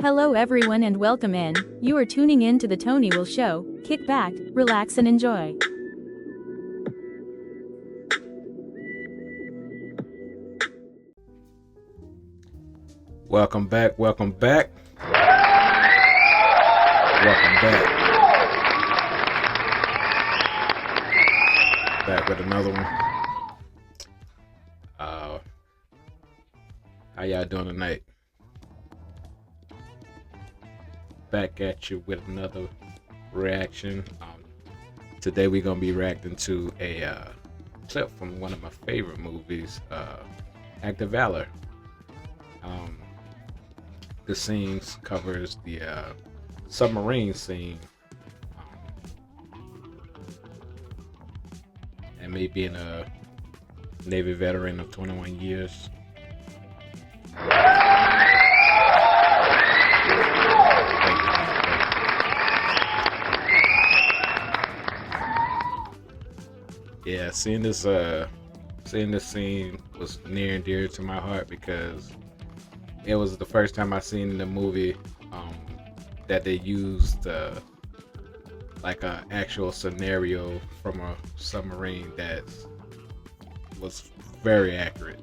Hello everyone and welcome in. You are tuning in to the Tony Will Show. Kick back, relax and enjoy. Welcome back, welcome back. Welcome back. Back with another one. How y'all doing tonight? Back at you with another reaction. Today we're gonna be reacting to a clip from one of my favorite movies, Act of Valor. The scenes covers the submarine scene, and me being a Navy veteran of 21 years. Yeah, seeing this scene was near and dear to my heart because it was the first time I seen in the movie that they used like a actual scenario from a submarine that was very accurate.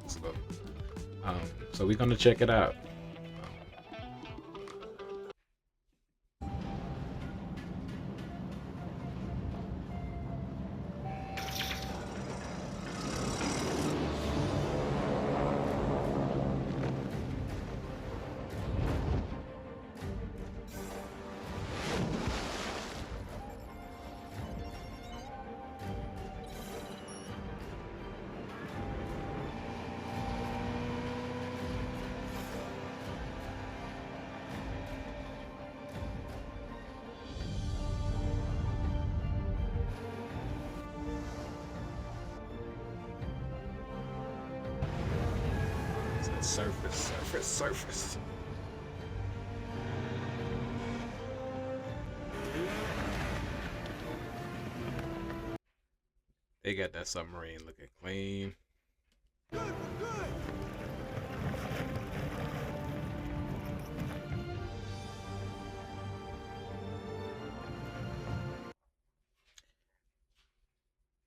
So we're gonna check it out. Surface. They got that submarine looking clean. Good.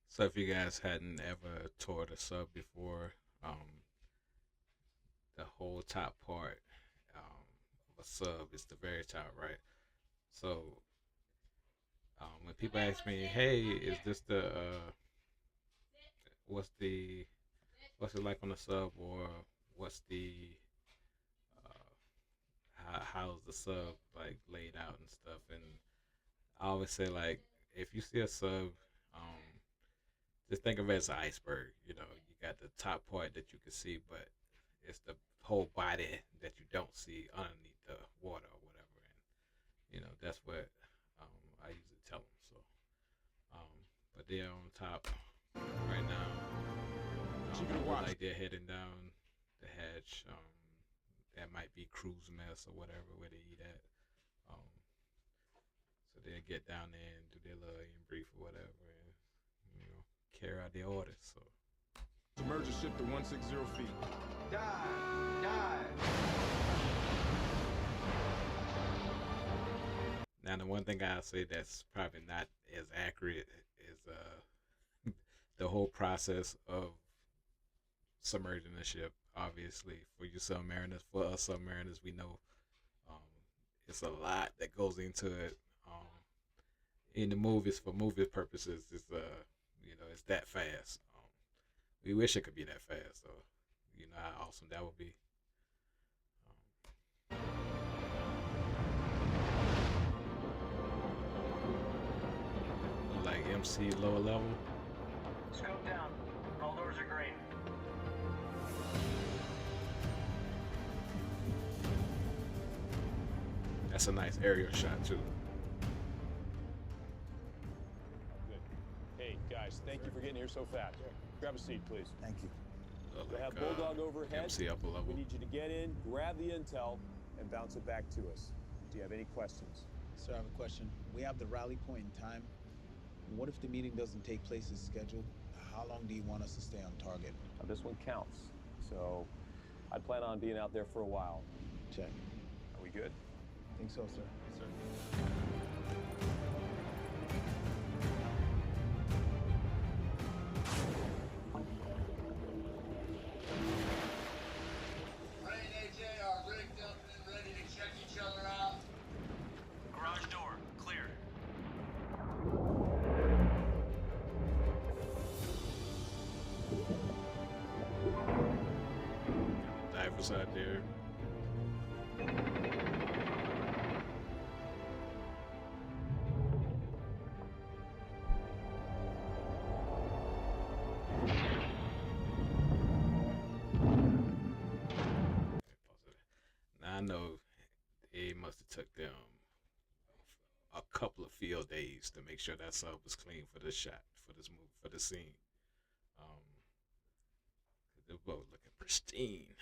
So if you guys hadn't ever toured a sub before, the whole top part of a sub is the very top, right? So when people ask me, "Hey, is this the what's it like on the sub, or what's the how's the sub like laid out and stuff?" And I always say, like, if you see a sub, just think of it as an iceberg. You know, you got the top part that you can see, but it's the whole body that you don't see underneath the water or whatever. And that's what I usually tell them. So, but they're on top right now. Like they're heading down the hatch. That might be cruise mess or whatever where they eat at. So they'll get down there and do their little eat and brief or whatever, and carry out their orders. So. Submerge the ship to 160 feet. Dive. Now, the one thing I'll say that's probably not as accurate is the whole process of submerging the ship. Obviously, for you submariners, for us submariners, we know it's a lot that goes into it. In the movies, for movie purposes, it's it's that fast. We wish it could be that fast, so you know how awesome that would be. Like MC lower level. Scope down. All doors are green. That's a nice aerial shot too. Good. Hey guys, thank you for getting here so fast. Grab a seat, please. Thank you. We'll have Bulldog overhead. MC upper level. We need you to get in, grab the intel, and bounce it back to us. Do you have any questions? Sir, I have a question. We have the rally point in time. What if the meeting doesn't take place as scheduled? How long do you want us to stay on target? Now, this one counts. So I plan on being out there for a while. Check. Are we good? Think so, sir. Yes, sir. Ray and AJ are rigged up and ready to check each other out. Garage door, clear. Divers out there. Now I know it must have took them a couple of field days to make sure that sub was clean for this shot, for this movie, for the scene. Um, they're both looking pristine.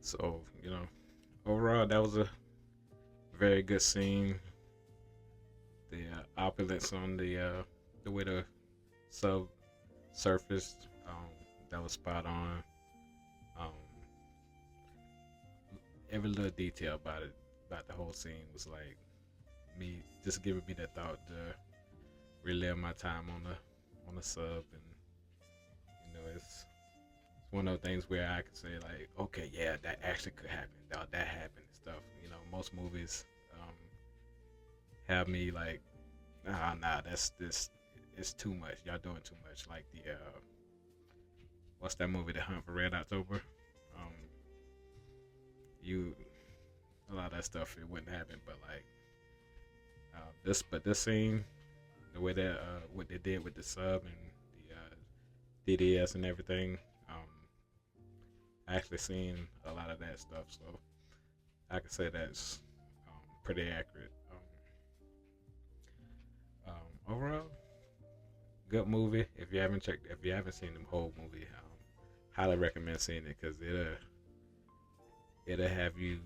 So, overall, that was a very good scene. The opulence on the way the sub surfaced, that was spot on. Every little detail about the whole scene was like me just giving me that thought to relive my time on the sub, and it's one of those things where I could say like, okay, yeah, that actually could happen. That happened and stuff. Most movies have me like, nah, it's too much. Y'all doing too much. Like the what's that movie, The Hunt for Red October? A lot of that stuff it wouldn't happen, but like this scene, the way that what they did with the sub and the DDS and everything. I actually seen a lot of that stuff, so I can say that's pretty accurate. Overall, good movie. If you haven't seen the whole movie, highly recommend seeing it because it'll have you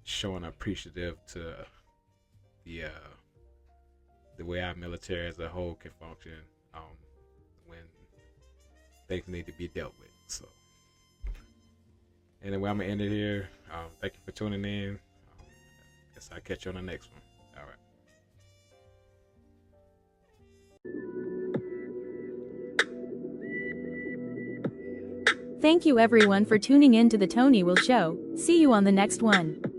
showing appreciative to the way our military as a whole can function when things need to be dealt with. So anyway, I'm gonna end it here. Thank you for tuning in. Guess I'll catch you on the next one. All right. Thank you everyone for tuning in to the Tony Will Show. See you on the next one.